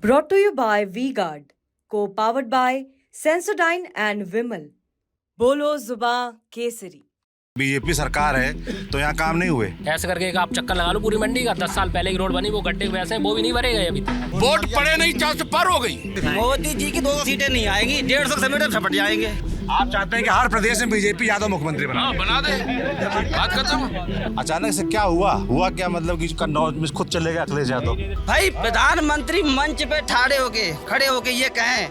Brought to you by V-Guard, co-powered by Sensodyne and Vimal. बोलो जुबां Kesari. BJP सरकार है तो यहाँ काम नहीं हुए। ऐसे करके एक आप चक्कर लगा लो पूरी मंडी का। 10 साल पहले की रोड बनी, वो गड्ढे वैसे हैं, वो भी नहीं भरे गए अभी तक। वोट पड़े नहीं, चांस पार हो गई। मोदी जी की 2 सीटें नहीं आएंगी, 150 समेट छपट जाएंगे। आप चाहते हैं कि हर प्रदेश में बीजेपी यादव मुख्यमंत्री बना? हाँ, बना दे, बात खत्म। अचानक से क्या हुआ क्या मतलब कि कन्नौज में खुद चले गए अखिलेश यादव? भाई प्रधानमंत्री मंच पे खड़े होके ये कहें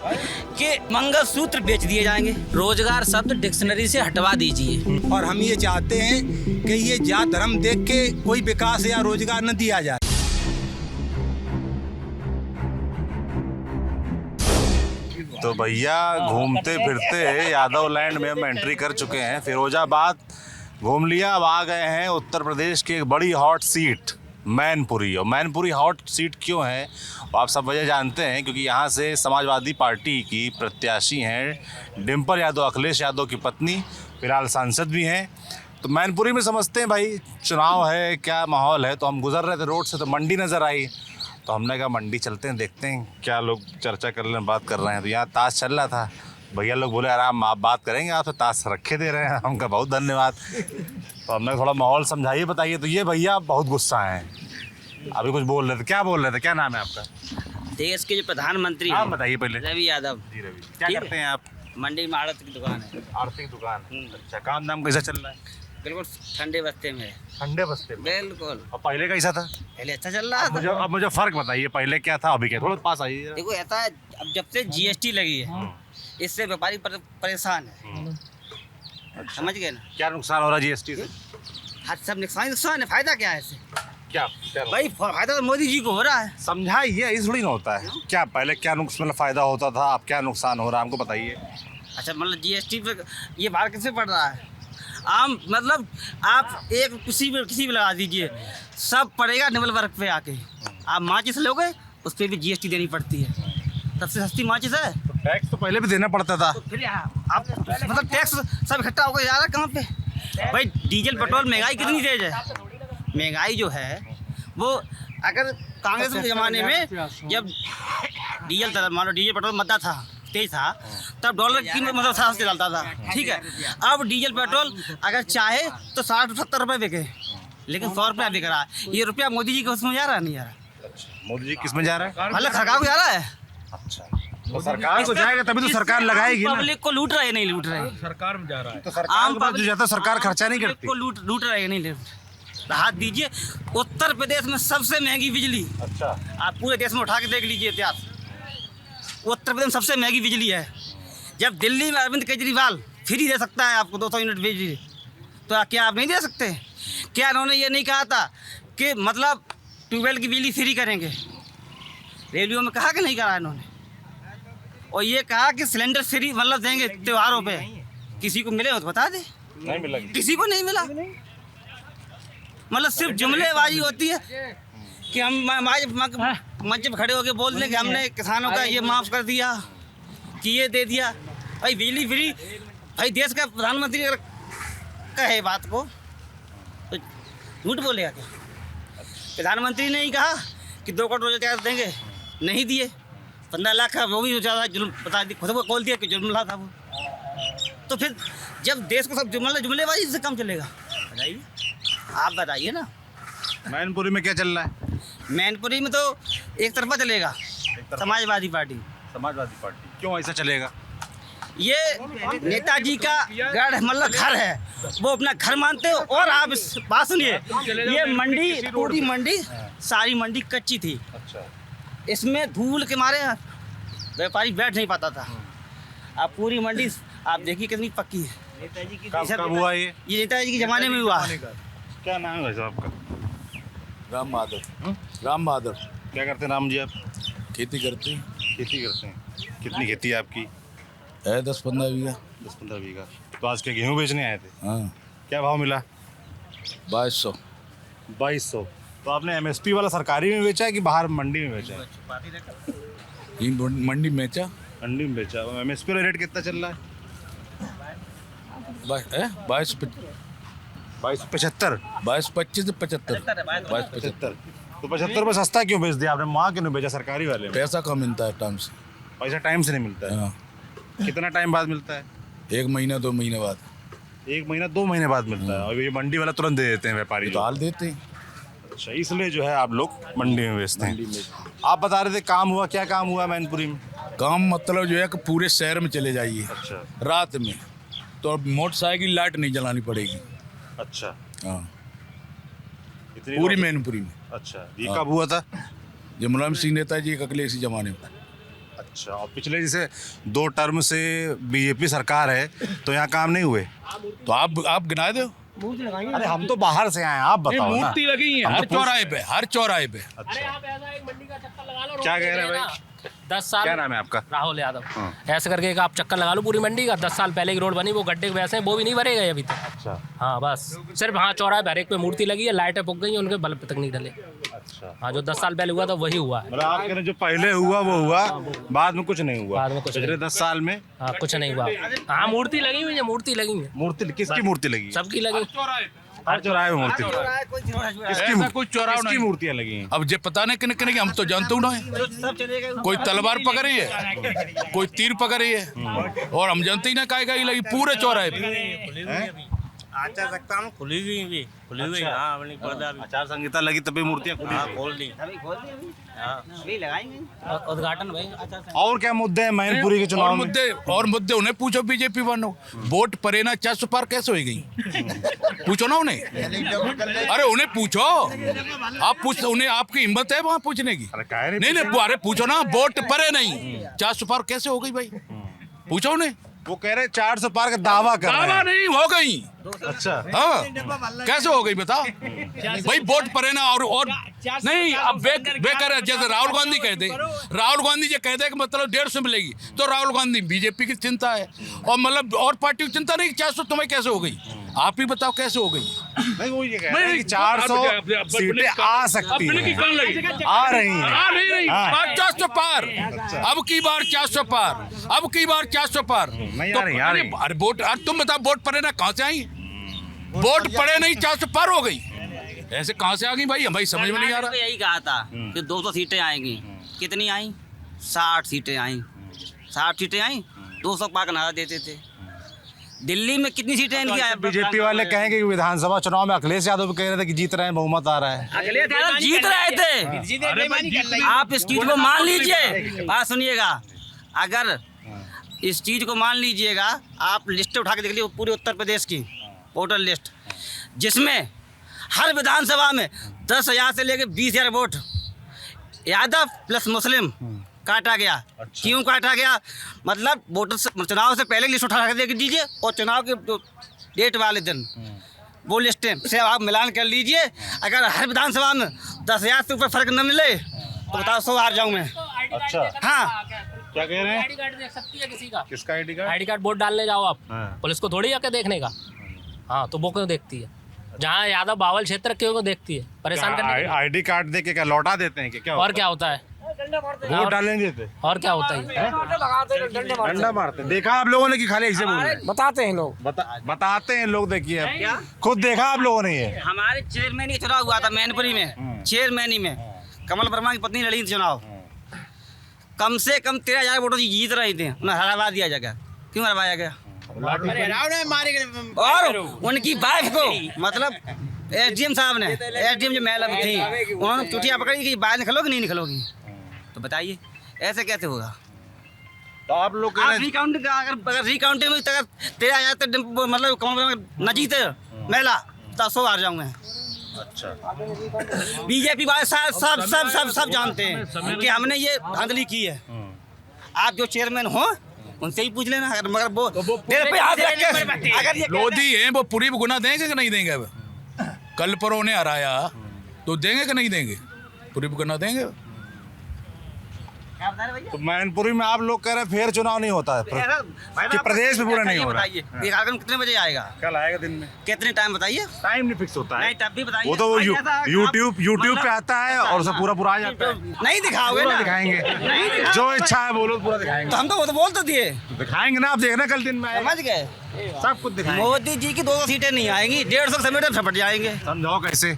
कि मंगलसूत्र बेच दिए जाएंगे। रोजगार शब्द डिक्शनरी से हटवा दीजिए। और हम ये चाहते हैं कि ये जात धर्म देख के कोई विकास या रोजगार न दिया जाए। तो भैया घूमते फिरते यादव लैंड में हम एंट्री कर चुके हैं। फिरोजाबाद घूम लिया, अब आ गए हैं उत्तर प्रदेश की एक बड़ी हॉट सीट मैनपुरी। और मैनपुरी हॉट सीट क्यों है आप सब वजह जानते हैं, क्योंकि यहाँ से समाजवादी पार्टी की प्रत्याशी हैं डिम्पल यादव, अखिलेश यादव की पत्नी, फिलहाल सांसद भी हैं। तो मैनपुरी में समझते हैं भाई चुनाव है, क्या माहौल है। तो हम गुजर रहे थे रोड से तो मंडी नज़र आई, तो हमने कहा मंडी चलते हैं, देखते हैं क्या लोग चर्चा कर रहे हैं, बात कर रहे हैं। तो यहाँ ताश चल रहा था, भैया लोग बोले आराम आप बात करेंगे, आप तो ताश रखे दे रहे हैं। हमका बहुत धन्यवाद। तो हमने थोड़ा माहौल समझाइए, बताइए। तो ये भैया बहुत गुस्सा हैं, अभी कुछ बोल रहे थे। क्या बोल रहे थे? क्या नाम है आपका? देश के जो प्रधानमंत्री आप बताइए पहले। रवि यादव जी रवि, क्या करते हैं आप? मंडी में आड़त की दुकान है। आर्थिक दुकान। अच्छा, काम नाम कैसा चल रहा है? बिल्कुल ठंडे बस्ते में। ठंडे बस्ते में? बिल्कुल। और पहले कैसा था? पहले अच्छा चल रहा था। अब मुझे फर्क बताइए, पहले क्या था अभी क्या? थोड़ा पास आइए। देखो ऐसा है, अब जब से जीएसटी लगी है इससे व्यापारी परेशान है। समझ गए ना? क्या नुकसान हो रहा है जीएसटी से? हर सब नुकसान है, फायदा क्या है इससे? क्या भाई फायदा तो मोदी जी को हो रहा है। समझाइए, इस थोड़ी ना होता है। क्या पहले क्या नुकसान फायदा होता था, अब क्या नुकसान हो रहा है हमको बताइए। अच्छा, मतलब जीएसटी पे ये भार किससे पड़ रहा है? आम मतलब आप एक किसी भी लगा दीजिए, सब पड़ेगा निवल वर्ग पे आके। आप माचिस लोगे उस पर भी जीएसटी देनी पड़ती है, सबसे सस्ती माचिस है। तो टैक्स तो पहले भी देना पड़ता था। तो फिर आप मतलब टैक्स सब इकट्ठा होकर जा रहा है कहाँ पे? भाई डीजल पेट्रोल महंगाई कितनी तेज है। महंगाई जो है वो अगर कांग्रेस के ज़माने में जब मान लो डीजल पेट्रोल मद्दा था, तेज था, तब डॉलर की कीमत मतलब 7 से डालता था, ठीक है। अब डीजल पेट्रोल अगर चाहे तो 60-70 रुपये बिके, लेकिन 100 रुपया बिक रहा है। ये रुपया मोदी जी को उसमें जा रहा है, नहीं जा रहा? मोदी जी किस में जा रहा है? मतलब सरकार को जा रहा है। अच्छा, तो सरकार को जाएगा तभी तो सरकार लगाएगी ना। पब्लिक को लूट रहे नहीं लूट रहे, सरकार में जा रहा है। तो सरकार को जो जाता है सरकार खर्चा नहीं करती। को लूट रहे नहीं राहत दीजिए। उत्तर प्रदेश में सबसे महंगी बिजली। अच्छा, आप पूरे देश में उठा के देख लीजिए इतिहास, उत्तर प्रदेश में सबसे महंगी बिजली है। जब दिल्ली में अरविंद केजरीवाल फ्री दे सकता है आपको 200 यूनिट बिजली, तो क्या आप नहीं दे सकते? क्या उन्होंने ये नहीं कहा था कि मतलब ट्यूबवेल की बिजली फ्री करेंगे? रेडियो में कहा कि नहीं कहा इन्होंने? और ये कहा कि सिलेंडर फ्री मतलब देंगे त्योहारों पे। किसी को मिले हो तो बता दे। नहीं मिला किसी को नहीं मिला। मतलब सिर्फ जुमलेबाजी होती है कि हम मंच पर खड़े होकर बोल दें कि हमने किसानों का ये माफ़ कर दिया, कि ये दे दिया। भाई बिजली फ्री, भाई देश का प्रधानमंत्री अगर कहे बात को तो झूठ बोलेगा क्या? प्रधानमंत्री ने ही कहा कि 2 करोड़ रोजगार देंगे, नहीं दिए। 15 लाख का वो भी ज़्यादा जुल्म बता दी, खुद को बोल दिया कि जुर्मला था वो। तो फिर जब देश को सब जुमलेबाजी से कम चलेगा? बताइए, आप बताइए ना। मैनपुरी में क्या चल रहा है? मैनपुरी में तो एक तरफा चलेगा, समाजवादी पार्टी। समाजवादी पार्टी क्यों ऐसा चलेगा? ये नेताजी का गढ़ मतलब घर है, वो अपना घर मानते हो। और आप इस बात सुनिए, ये मंडी पूरी मंडी सारी मंडी कच्ची थी। अच्छा, इसमें धूल के मारे व्यापारी बैठ नहीं पाता था। अब पूरी मंडी आप देखिए कितनी पक्की है। कब हुआ ये नेताजी के ज़माने में हुआ। क्या नाम है भाई साहब आपका? राम बहादुर। राम बहादुर। क्या करते हैं राम जी आप? खेती करते हैं। खेती करते हैं। कितनी खेती है आपकी? है 10-15 बीघा। 10-15 बीघा। तो आज के गेहूँ बेचने आए थे? हाँ, क्या भाव मिला? 2200। 2200। तो आपने एमएसपी वाला सरकारी में बेचा है कि बाहर मंडी में बेचा है? मंडी में बेचा। मंडी में बेचा। एमएसपी का रेट कितना चल रहा है? 2275। 2275। 2225 से 75। 2275। तो 75 रुपये सस्ता क्यों बेच दिया आपने? वहाँ क्यों नहीं बेचा सरकारी वाले में? पैसा कम मिलता है टाइम से। पैसा टाइम से नहीं मिलता है। हाँ, कितना टाइम बाद मिलता है? 1 महीना 2 महीने बाद 1 महीना 2 महीने बाद मिलता है। और ये मंडी वाला तुरंत दे देते हैं व्यापारी डाल देते हैं। अच्छा, इसलिए जो है आप लोग मंडी में बेचते हैं। आप बता रहे थे काम हुआ, क्या काम हुआ मैनपुरी में? काम मतलब जो है कि पूरे शहर में चले जाइए अच्छा रात में, तो अब मोटरसाइकिल लाइट नहीं जलानी पड़ेगी। अच्छा, हाँ, इतनी पूरी मैनपुरी में। अच्छा, ये कब हुआ था? ये मुलायम सिंह नेताजी के अगले इसी जमाने में। अच्छा, और पिछले जैसे 2 टर्म से बीजेपी सरकार है तो यहाँ काम नहीं हुए? तो आप गिना दो। अरे हम तो बाहर से आए हैं, आप बताओ ना। मूर्ति लगी है हम हर तो चौराहे पे, हर चौराहे पे। अरे आप ऐसा एक मंडी का चक्कर लगा लो। क्या कह रहे हैं भाई? 10 साल। क्या नाम है आपका? राहुल यादव। ऐसे करके एक आप चक्कर लगा लो पूरी मंडी का। 10 साल पहले की रोड बनी, वो गड्ढे वैसे हैं, वो भी नहीं भरे गए अभी तक। अच्छा हाँ, बस सिर्फ हाँ चौराहे पे हर एक पे मूर्ति लगी है, लाइटें पुग गई हैं, उनके बल्ब तक नहीं डले। अच्छा, हाँ, जो 10 साल पहले हुआ था वही हुआ है। मतलब आप कह रहे हैं जो पहले हुआ वो हुआ, बाद में कुछ नहीं हुआ? बाद में कुछ पिछले 10 साल में हाँ, कुछ नहीं हुआ। हाँ, मूर्ति लगी हुई है, मूर्ति लगी है, मूर्ति किसकी मूर्ति लगी? सबकी लगी। हर चौराहे में मूर्ति लगी। ऐसा कोई चौराहा किसकी नहीं। मूर्तियाँ लगी हैं? अब जे पता नहीं किन किन की, हम तो जानते हूँ ना। कोई तलवार पकड़ी है, कोई तीर पकड़ी है, और हम जानते ही ना काय काय लगी पूरे चौराहे पे। आचार संहिता में खुली हुई भी खुली हुई। हाँ, अपनी पर्दा भी आचार संहिता लगी तभी मूर्तियाँ खुली। खोल दी। अभी खोल दी। हाँ, अभी लगाएंगे उद्घाटन भाई। और क्या मुद्दे हैं मैनपुरी के चुनाव में? और मुद्दे उन्हें पूछो बीजेपी वालों। वोट परे ना 400 पार कैसे हो गई? पूछो ना उन्हें। अरे उन्हें पूछो, आप पूछ उन्हें, आपकी हिम्मत है वहाँ पूछने की? अरे काहे नहीं नहीं, अरे पूछो ना, वोट परे नहीं 400 पार कैसे हो गई भाई? पूछो उन्हें। वो कह रहे 400 पार का दावा कर रहे दावा हैं। नहीं हो गई। अच्छा, हाँ, कैसे हो गई बता भाई? वोट परे ना और नहीं। अब बेकर जैसे राहुल गांधी कहते, राहुल गांधी जो कहते हैं कि मतलब 150 मिलेगी, तो राहुल गांधी बीजेपी की चिंता है, और मतलब और पार्टी की चिंता नहीं। 400 तुम्हें कैसे हो गई? आप ही बताओ कैसे हो गई? नहीं वो ये कह रहे हैं कि 400 सीटें आ सकती हैं, आ रही हैं। नहीं, हाँ। 400 पार। अब की बार 400 पार, अब की बार 400 पार। नहीं आ रही, आ रही। अरे वोट, तुम बताओ वोट पड़े ना कहाँ से आई? वोट पड़े नहीं 400 पार हो गई, ऐसे कहाँ से आ गई भाई? हमें समझ में नहीं आ रहा। यही कहा था कि 200 सीटें आएंगी। कितनी आई? 60 सीटें आई। 60 सीटें आई, 200 पार का नारा देते थे। दिल्ली में कितनी सीटें इनकी आई? बीजेपी वाले कहेंगे कि विधानसभा चुनाव में अखिलेश यादव कह रहे थे कि जीत रहे हैं, बहुमत आ रहा है। अखिलेश यादव जीत रहे थे। आप इस चीज को मान लीजिए। बात सुनिएगा, अगर इस चीज को मान लीजिएगा, आप लिस्ट उठा के देख लीजिए पूरे उत्तर प्रदेश की वोटर लिस्ट, जिसमें हर विधानसभा में 10,000 से लेकर 20,000 वोट यादव प्लस मुस्लिम काटा गया। अच्छा। क्यों काटा गया? मतलब वोटर चुनाव से पहले लिस्ट उठा के देख दीजिए, और चुनाव के डेट वाले दिन वो लिस्टें से आप मिलान कर लीजिए। अगर हर विधानसभा में 10,000 से ऊपर फर्क न मिले तो बताओ 100 हार जाऊँ मैं। अच्छा, हाँ, क्या कह रहे हैं? आईडी कार्ड देख सकती है किसी का? किसका ID card? ID card vote डालने जाओ आप, हाँ। पुलिस को थोड़ी आके देखने का। हाँ, तो वो क्यों देखती है? जहाँ यादव बावल क्षेत्र क्यों देखती है? परेशान करने के लिए। आईडी कार्ड दे के क्या लौटा देते हैं कि क्या? और क्या होता है? वोट डालने देते? और क्या होता है? डंडा मारते। देखा आप लोगों ने कि खाली ऐसे बोल रहे हैं? बताते हैं लोग। बताते हैं लोग, देखिए खुद देखा आप लोगों ने ये? हमारे चेयरमैन का चुनाव हुआ था मैनपुरी में। चेयरमैन में कमल वर्मा की पत्नी लड़ी थी चुनाव। कम से कम 13,000 वोटों की जीत रही थी, उन्हें हरवा दिया जाएगा। क्यों हरवाया गया? और उनकी वाइफ को, मतलब एसडीएम साहब ने, एसडीएम जो महिला थी, उन्होंने चुटिया पकड़ी कि बाहर निकलोगी नहीं निकलोगी। तो बताइए ऐसे कैसे होगा? तो आप लोग आप रिकाउंटिंग अगर रिकाउंटिंग में 13,000 तक मतलब कमल न जीते महिला, तो 100 हार जाऊँ मैं। अच्छा, बीजेपी वाले सब जानते हैं कि हमने ये धांधली की है। आप जो चेयरमैन हो उनसे ही पूछ लेना। अगर मगर वो दिल पे हाथ रख के अगर ये लोधी हैं, वो पूरी गुना देंगे कि नहीं देंगे? अब कल पर उन्हें हराया तो देंगे कि नहीं देंगे? पूरी गुना देंगे? तो मैनपुरी में आप लोग कह रहे हैं फिर चुनाव नहीं होता है कि प्रदेश में पूरा नहीं हो रहा है? ये कार्यक्रम कितने बजे आएगा? कल आएगा दिन में? कितने टाइम बताइए? टाइम नहीं फिक्स होता है। नहीं, तब भी बताइए। वो तो वो यूट्यूब पे आता है और सब पूरा आ जाता है। नहीं दिखाओगे ना? दिखाएंगे, जो इच्छा है बोलो, पूरा दिखाएंगे। तो हम तो वो तो बोल तो दिए, दिखाएंगे ना, आप देखना कल दिन में समझ गए? सब कुछ दिखाएंगे। मोदी जी की 200 सीटें नहीं आएंगी, 150 समेट झपट जाएंगे। समझाओ कैसे?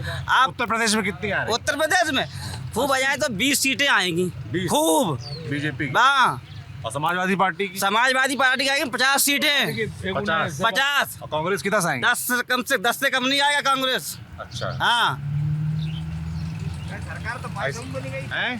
आप उत्तर प्रदेश में कितनी आ रही उत्तर प्रदेश में खूब आ जाए तो 20 सीटें आएंगी 20? खूब। बीजेपी की हाँ, और समाजवादी पार्टी की समाजवादी पार्टी की आएगी 50 सीटें, 50। और कांग्रेस की 10 आएंगे। 10 से कम नहीं आएगा कांग्रेस। अच्छा हाँ, हैं?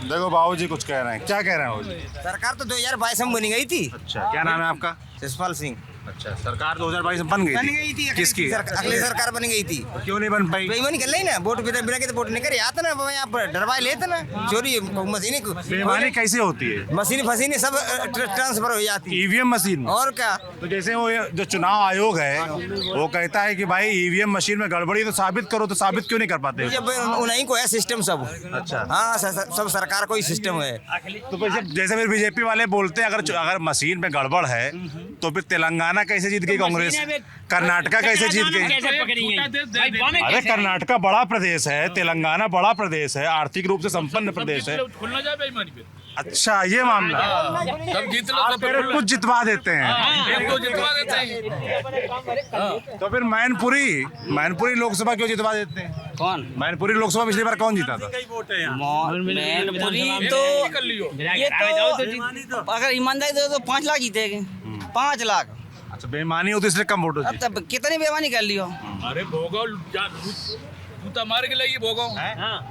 देखो बाबूजी कुछ कह रहे हैं, क्या कह रहे हैं बाबूजी? सरकार तो 2022 में बनी गई थी। अच्छा, क्या नाम है आपका? जसपाल सिंह अच्छा, सरकार 2022 में बन गई थी। किसकी? अगली सरकार बनी गई थी। क्यों नहीं बन पाई? बेईमानी कर ली ना, वोट बिना के तो वोट नहीं करे आता ना, यहाँ पर डरवाए लेते ना, चोरी मशीनी बेईमानी कैसे होती है? मशीनी फसीनी सब ट्रांसफर हो जाती है। ईवीएम मशीन में? और क्या, तो जैसे वो जो चुनाव आयोग है वो कहता है कि भाई ईवीएम मशीन में गड़बड़ी तो साबित करो, तो साबित क्यों नहीं कर पाते? जब उन्हीं को है सिस्टम सब। अच्छा। हाँ, सब सरकार को ही सिस्टम है। तो जैसे फिर बीजेपी वाले बोलते हैं अगर मशीन में गड़बड़ है तो फिर तेलंगाना कैसे जीत गई कांग्रेस? कर्नाटका कैसे जीत गई? अरे कर्नाटका बड़ा प्रदेश है, तेलंगाना बड़ा प्रदेश है, आर्थिक रूप से संपन्न प्रदेश है। खुलना जाए बेईमानी पे। अच्छा, ये मामला। सब जीत लो, आप सब फिर कुछ जितवा देते हैं। एक दो जितवा देते हैं। तो फिर मैनपुरी लोकसभा क्यों जितवा देते हैं? कौन? मैनपुरी लोकसभा पिछली बार कौन जीता था? मैनपुरी तो कर लियो। ये तो अगर ईमानदारी दो तो 5 लाख जीतेगी। 5 लाख। अच्छा, बेईमानी होती इसलिए कम वोट अब होती। तब कितनी बेईमानी कर लियो। अरे भोगाओ, जूता मार के लाइए भोगाओ,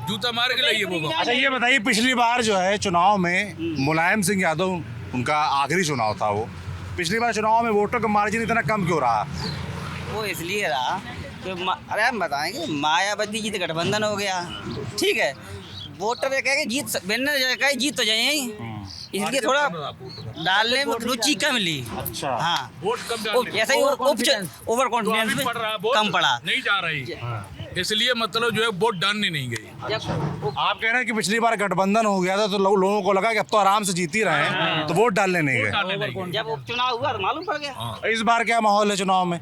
जूता मार के लाइए भोगाओ। अच्छा, ये बताइए पिछली बार जो है चुनाव में मुलायम सिंह यादव, उनका आखिरी चुनाव था वो, पिछली बार चुनाव में वोटों का मार्जिन इतना कम क्यों रहा? वो इसलिए रहा कि अरे हम बताएंगे, मायावती जी तो गठबंधन हो गया, ठीक है, वोटर कहे जीत तो जाए, इसलिए थोड़ा डालने में रुचि कम ली। अच्छा। हाँ, वोट कम ऐसा ही ओवर कॉन्फिडेंस में कम पड़ा। नहीं जा रही, इसलिए मतलब जो है वोट डालने नहीं गई। आप कह रहे हैं कि पिछली बार गठबंधन हो गया था तो लोगों को लगा कि अब तो आराम से जीत ही रहे हैं, तो वोट डालने नहीं गए। जब उपचुनाव हुआ तो मालूम पड़ गया। इस बार क्या माहौल है चुनाव में?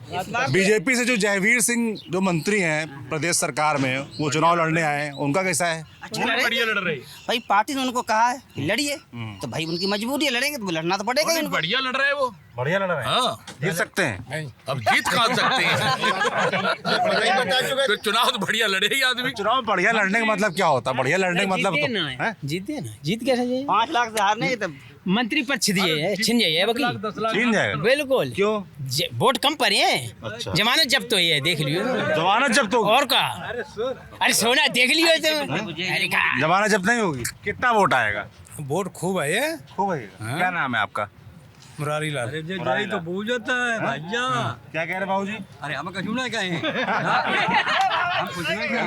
बीजेपी से जो जयवीर सिंह जो मंत्री हैं प्रदेश सरकार में, वो चुनाव लड़ने आए हैं, उनका कैसा है? बढ़िया लड़ रही, भाई पार्टी ने उनको कहा है कि लड़िए, तो भाई उनकी मजबूरी है, लड़ेंगे तो लड़ना तो पड़ेगा ही उनको। बढ़िया लड़ रहे वो, बढ़िया लड़ रहे हैं। हाँ जीत सकते हैं। अब जीत कहाँ सकते हैं? तो चुनाव तो बढ़िया लड़े ही आदमी। चुनाव बढ़िया लड़ने का मतलब क्या होता है? बढ़िया लड़ने का मतलब हैं? जीते ना, जीत कैसे जाइए? 5 लाख से हारने तब मंत्री पद दिए छिन जाइए वकील, छीन जाएगा। बिल्कुल। क्यों? वोट कम पड़े हैं, अच्छा। जमानत जब्त हुई है, देख लियो। जमानत जब्त होगी? और का? अरे सोना देख लियो तुम। अरे का जमानत जब्त नहीं होगी? कितना वोट आएगा? वोट खूब है ये। खूब आएगा। क्या नाम है आपका? मुरारी लाल। तो बूझता है भैया। क्या कह रहे हैं बाबूजी? अरे हम क्यों ना कहें।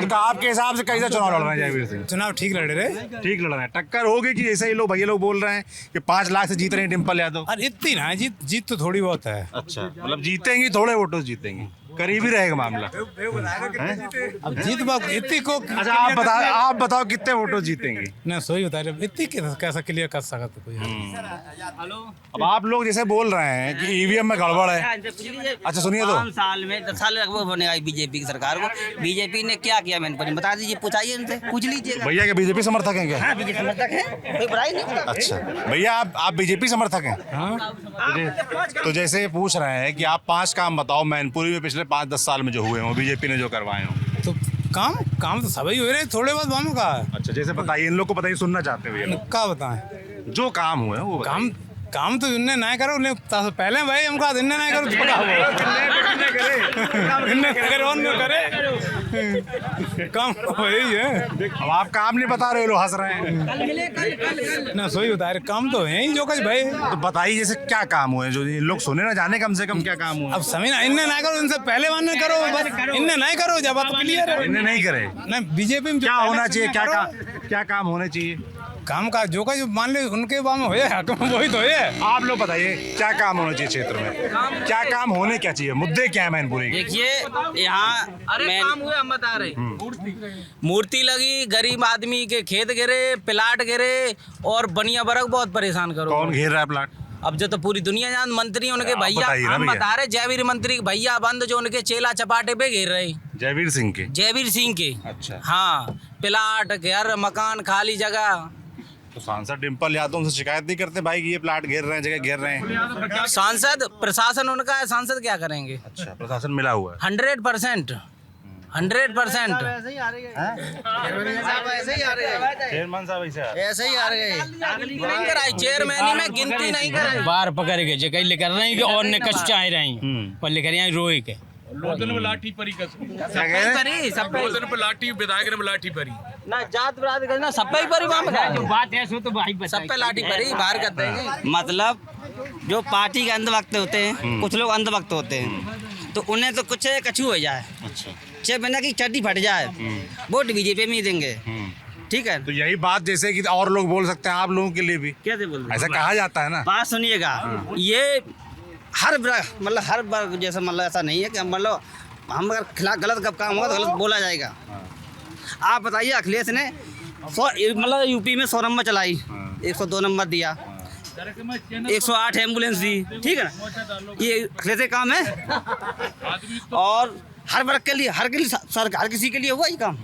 तो आपके हिसाब से कैसा चुनाव लड़ रहे हैं जयवीर सिंह? चुनाव ठीक लड़ रहे। ठीक लड़ रहे हैं। टक्कर होगी कि जैसे ही लोग भैया लोग बोल रहे हैं कि 5 लाख से जीत रहे हैं डिम्पल यादव? अरे इतनी ना, जीत तो थोड़ी बहुत है। अच्छा, मतलब जीतेंगी, थोड़े वोटों से जीतेंगी, करीब ही रहेगा मामला। अब जीत बात इतनी को। अच्छा, आप बताओ कितने वोटों जीतेंगे? ना सोई बता रहे, इतनी कैसा क्लियर कर सकते कोई। अब आप लोग जैसे बोल रहे हैं कि ईवीएम में गड़बड़ है। अच्छा सुनिए तो। 5 साल में 10 साल लगभग होने आई बीजेपी की सरकार को। बीजेपी ने क्या किया मैंने बता दीजिए, पूछाइए उनसे, पूछ लीजिएगा। भैया के बीजेपी समर्थक हैं क्या? हाँ, बीजेपी समर्थक है, कोई बुराई नहीं होता। अच्छा भैया, आप बीजेपी समर्थक हैं? तो जैसे पूछ रहे हैं कि आप 5 काम बताओ मैनपुरी में पिछले 5-10 साल में जो हुए हो, बीजेपी ने जो करवाए हो। तो काम तो सभी हो रहे, थोड़े बहुत बामों का। अच्छा, जैसे बताइए, इन लोग को बताइए, सुनना चाहते हुए क्या बताएं? जो काम हुए वो बताइए। काम तो इनने ना करो, पहले भाई हमका इनने ना करो, करे काम वही है। अब आप काम नहीं बता रहे हो, लोग हंस रहे हैं। ना सोई बता रहे, काम तो है ही जो कुछ भाई। तो बताइए जैसे क्या काम हुए जो इन लोग सुने ना जाने, कम से कम क्या काम हुआ? अब समय ना, इनने ना करो, इनसे पहले वाले करो, बस इनने नहीं करो, जब बात क्लियर है। इन्हें नहीं करे ना, बीजेपी में क्या होना चाहिए? क्या काम होने चाहिए? काम का जो का जो मान ले उनके बाम हो वही तो है। आप लोग बताइए क्या काम होना चाहिए क्षेत्र में? क्या काम होने क्या चाहिए? मुद्दे क्या है मैनपुरी के? देखिए यहाँ काम हुए, हम बता रहे, मूर्ति लगी, गरीब आदमी के खेत गिरे, प्लाट गिरे, और बनिया वर्ग बहुत परेशान करो। कौन घेर रहा है प्लाट? अब जो तो पूरी दुनिया जान, मंत्री उनके आप भैया, बताइए ना हम भैया। बता रहे, जयवीर मंत्री के भैया बंद जो उनके चेला चपाटे पे घेर रहे, जयवीर सिंह के? जयवीर सिंह के। अच्छा। हाँ, प्लाट, घर, मकान, खाली जगह। तो सांसद डिम्पल यादव उनसे शिकायत नहीं करते भाई कि ये प्लाट घेर रहे हैं, जगह घेर रहे हैं? सांसद प्रशासन उनका है, सांसद क्या करेंगे? अच्छा, प्रशासन मिला हुआ है। 100%। 100%। चेयरमैन साहब ऐसे ऐसे ही आ रहे नहीं कराई, चेयरमैन में गिनती नहीं कराई। बार पकड़ के जगह लेकर रही कि और ने कस चाह रही और लेकर यहाँ रोए के लोधन में लाठी परी का क्या कह रहे हैं? लोधन पे लाठी विधायक ने लाठी परी ना जात बरात करना सब पे ही परी वहाँ में जो बात है सो तो भाई सब पे लाठी परी बाहर करते हैं। मतलब जो पार्टी के अंधभक्त होते हैं, कुछ लोग अंधभक्त होते हैं, तो उन्हें तो कुछ कछू हो जाए, अच्छा 6 महीने की चड्डी फट जाए, वोट बीजेपी में ही देंगे। ठीक है, तो यही बात जैसे कि और लोग बोल सकते हैं आप लोगों के लिए भी कैसे बोल रहे ऐसा कहा जाता है ना। बात सुनिएगा, ये हर मतलब हर बार जैसे मतलब ऐसा नहीं है कि मतलब हम अगर खिलाफ गलत काम होगा तो गलत बोला जाएगा। आप बताइए, अखिलेश ने 100 मतलब यूपी में 100 नंबर चलाई, 102 नंबर दिया, 108 एम्बुलेंस दी, ठीक है ना, ये अखिलेश का काम है। और हर वर्ग के लिए, हर किसी के लिए हुआ ये काम।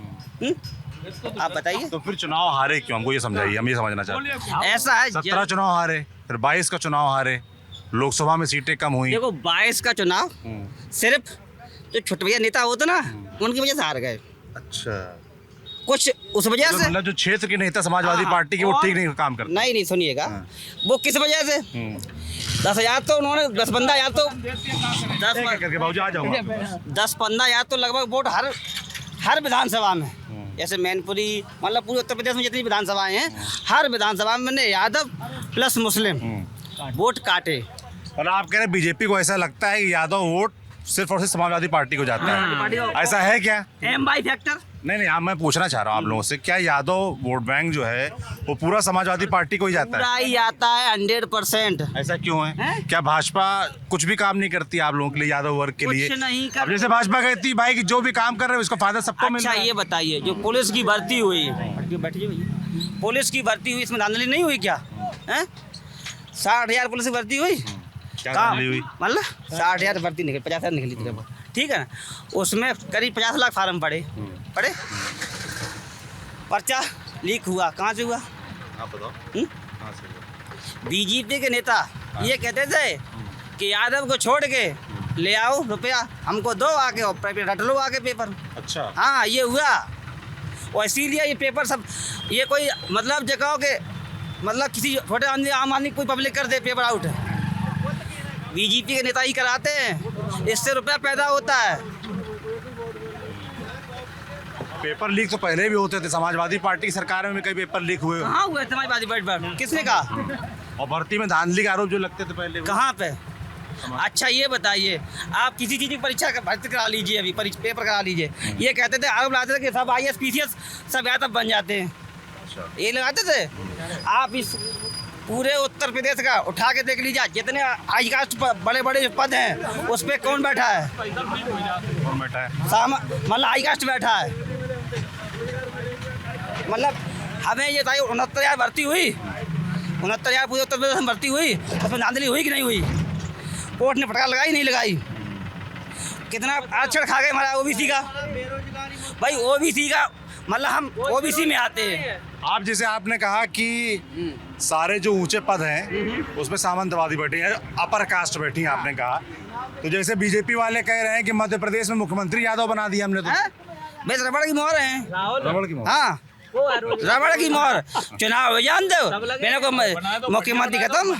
आप बताइए। तो फिर चुनाव हारे क्यों, हमको ये समझाइए, हम ये समझना चाहते हैं। ऐसा है 17 चुनाव हारे, फिर 22 का चुनाव हारे, लोकसभा में सीटें कम हुई। देखो 22 का चुनाव सिर्फ जो छोटे भैया नेता होते ना उनकी वजह से हार गए, अच्छा, कुछ उस वजह से। मतलब जो क्षेत्र के नेता समाजवादी हाँ, पार्टी के वो और- ठीक नहीं काम करते। नहीं सुनिएगा, वो किस वजह से 10,000 तो उन्होंने 10-15,000 तो करके बाबूजी आ जाऊंगा। 10-15,000 तो लगभग वोट हर विधानसभा में, जैसे मैनपुरी मतलब पूरे उत्तर प्रदेश में जितनी विधानसभाएं हैं, हर विधानसभा में ने यादव प्लस मुस्लिम वोट काटे। और आप कह रहे हैं बीजेपी को ऐसा लगता है कि यादव वोट सिर्फ और सिर्फ समाजवादी पार्टी को जाता है, ऐसा है क्या? MY फैक्टर नहीं, आप मैं पूछना चाह रहा हूँ आप लोगों से, क्या यादव वोट बैंक जो है वो पूरा समाजवादी पार्टी को ही जाता पूरा है? ही आता है 100%। ऐसा क्यों है? क्या भाजपा कुछ भी काम नहीं करती आप लोगों के लिए, यादव वर्ग के कुछ लिए? नहीं कर- अब जैसे भाजपा कहती है भाई कि जो भी काम कर रहे हैं उसका फायदा सबको मिल अच्छा रहा है। ये बताइए, जो पुलिस की भर्ती हुई, पुलिस की भर्ती हुई, इसमें धांधली नहीं हुई क्या? 60,000 पुलिस की भर्ती हुई, क्या धांधली हुई? मतलब 60,000 भर्ती निकली, 50,000 निकली थी लगभग, ठीक है ना। उसमें करीब 50 लाख फार्म पड़े, पर्चा लीक हुआ, कहाँ से हुआ? आप बताओ। बीजेपी के नेता ये कहते थे कि यादव को छोड़ के ले आओ रुपया, हमको दो आके और रट लो आके पेपर। अच्छा, हाँ ये हुआ, और इसीलिए ये पेपर सब, ये कोई मतलब जगह के मतलब किसी छोटे आदमी आम आदमी कोई पब्लिक कर दे पेपर आउट, बीजेपी के नेता ही कराते हैं, इससे रुपया पैदा होता है। पेपर लीक तो पहले भी होते थे, समाजवादी पार्टी की सरकार में कई पेपर लीक हुए कहाँ हुए समाजवादी पार्टी पर, किसने कहा? और भर्ती में धांधली के आरोप जो लगते थे पहले, कहाँ पे? अच्छा ये बताइए, आप किसी चीज़ की परीक्षा का भर्ती करा लीजिए, अभी पेपर करा लीजिए, ये कहते थे आरोप लगाते थे कि सब IAS PCS सब यादव बन जाते हैं, ये लगाते थे। आप इस पूरे उत्तर प्रदेश का उठा के देख लीजिए, जितने हाई कास्ट बड़े बड़े पद हैं उस पर कौन बैठा है? कौन बैठा है? मतलब हाई कास्ट बैठा है। मतलब हमें ये बताइए, 69,000 भर्ती हुई, 69,000 पूरे उत्तर प्रदेश में भर्ती हुई, उसमें धांधली हुई कि नहीं हुई? कोर्ट ने फटकार लगाई नहीं लगाई? कितना आरक्षण खा गए हमारा OBC का? भाई OBC का मतलब हम OBC में आते हैं। आप जैसे आपने कहा कि सारे जो ऊंचे पद हैं उसमें सामंतवादी बैठे हैं, अपर कास्ट बैठी हैं आपने कहा, तो जैसे बीजेपी वाले कह रहे हैं कि मध्य प्रदेश में मुख्यमंत्री यादव बना दिया हमने, तो बस रबड़ की मोहर है। रबड़ की मोहर। हाँ रबड़ की मोहर, चुनाव जान दो मैंने को मुख्यमंत्री खत्म।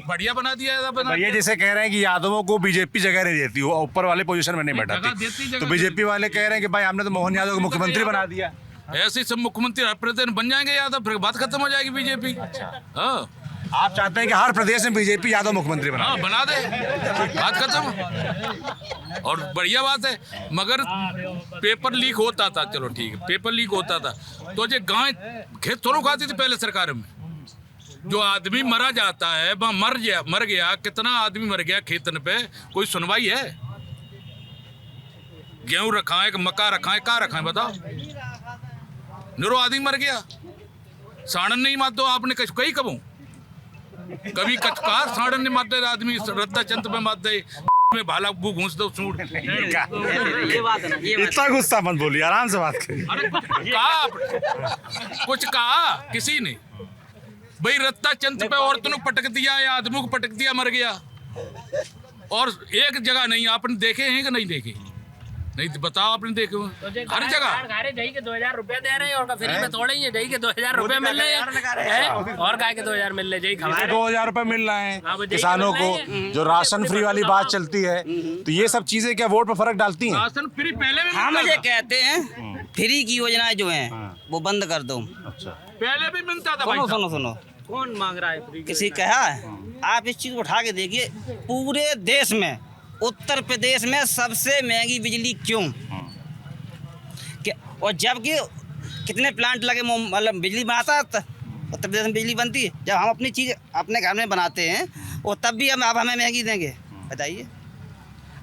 बढ़िया बना दिया भैया जैसे कह रहे हैं कि यादवों को बीजेपी जगह नहीं देती, वो ऊपर वाले पोजीशन में नहीं बैठाती, तो बीजेपी वाले कह रहे हैं कि भाई हमने तो मोहन यादव को मुख्यमंत्री बना दिया। ऐसे सब मुख्यमंत्री हर प्रदेश बन जाएंगे यादव, फिर बात खत्म हो जाएगी बीजेपी। हाँ आप चाहते हैं कि हर प्रदेश में बीजेपी यादव मुख्यमंत्री बना? हाँ बना दे, बात खत्म। और बढ़िया बात है, मगर पेपर लीक होता था, चलो ठीक है, पेपर लीक होता था तो ये गाय खेत थोड़ा खाती थी पहले सरकार में। जो आदमी मरा जाता है, मर गया, कितना आदमी मर गया खेतन पे, कोई सुनवाई है? गेहूं रखा है, मक्का रखा है, कहाँ रखा है बताओ? निरो आदमी मर गया, साड़न नहीं मार दो आपने कई कबू कभी कचकार साड़न ने मार दे आदमी, रत्ता चंद पे मार दे में भाला बू घूस दो सूट। ये बात है ना, ये बात। इतना गुस्सा मत बोलिए, आराम से बात करिए। अरे कुछ कहा किसी ने? भाई रत्ता चंद पे औरतों ने पटक दिया या आदमी को पटक दिया, मर गया। और एक जगह नहीं, आपने देखे हैं कि नहीं देखे? नहीं तो बताओ आपने देखे हो हर जगह घारे जही के 2000 रुपए दे रहे हैं और फ्री में थोड़े ही है, जही के 2000 रुपए मिल रहे हैं और गाय के 2000 मिल रहे, जही खवा रहे 2000 रुपए मिल रहे हाँ, वो हैं जही किसानों मिल को, रहे हैं। जो राशन फ्री वाली बात चलती है, तो ये सब चीजें क्या वोट पर फर्क डालती हैं? राशन फ्री पहले भी हम मिलता ये था। कहते हैं फ्री की योजनाएं जो हैं वो बंद कर दो। अच्छा, पहले भी मिलता था भाई सुनो साहब। सुनो सुनो, कौन मांग रहा है फ्री? किसी कहा है? आप इस चीज को उठा के देखिए, पूरे देश में उत्तर प्रदेश में सबसे महंगी बिजली क्यों? और जबकि कितने प्लांट लगे, मतलब बिजली बनाता है उत्तर प्रदेश में बिजली बनती है। जब हम अपनी चीज़ अपने घर में बनाते हैं और तब भी हम आप हमें महंगी देंगे, बताइए।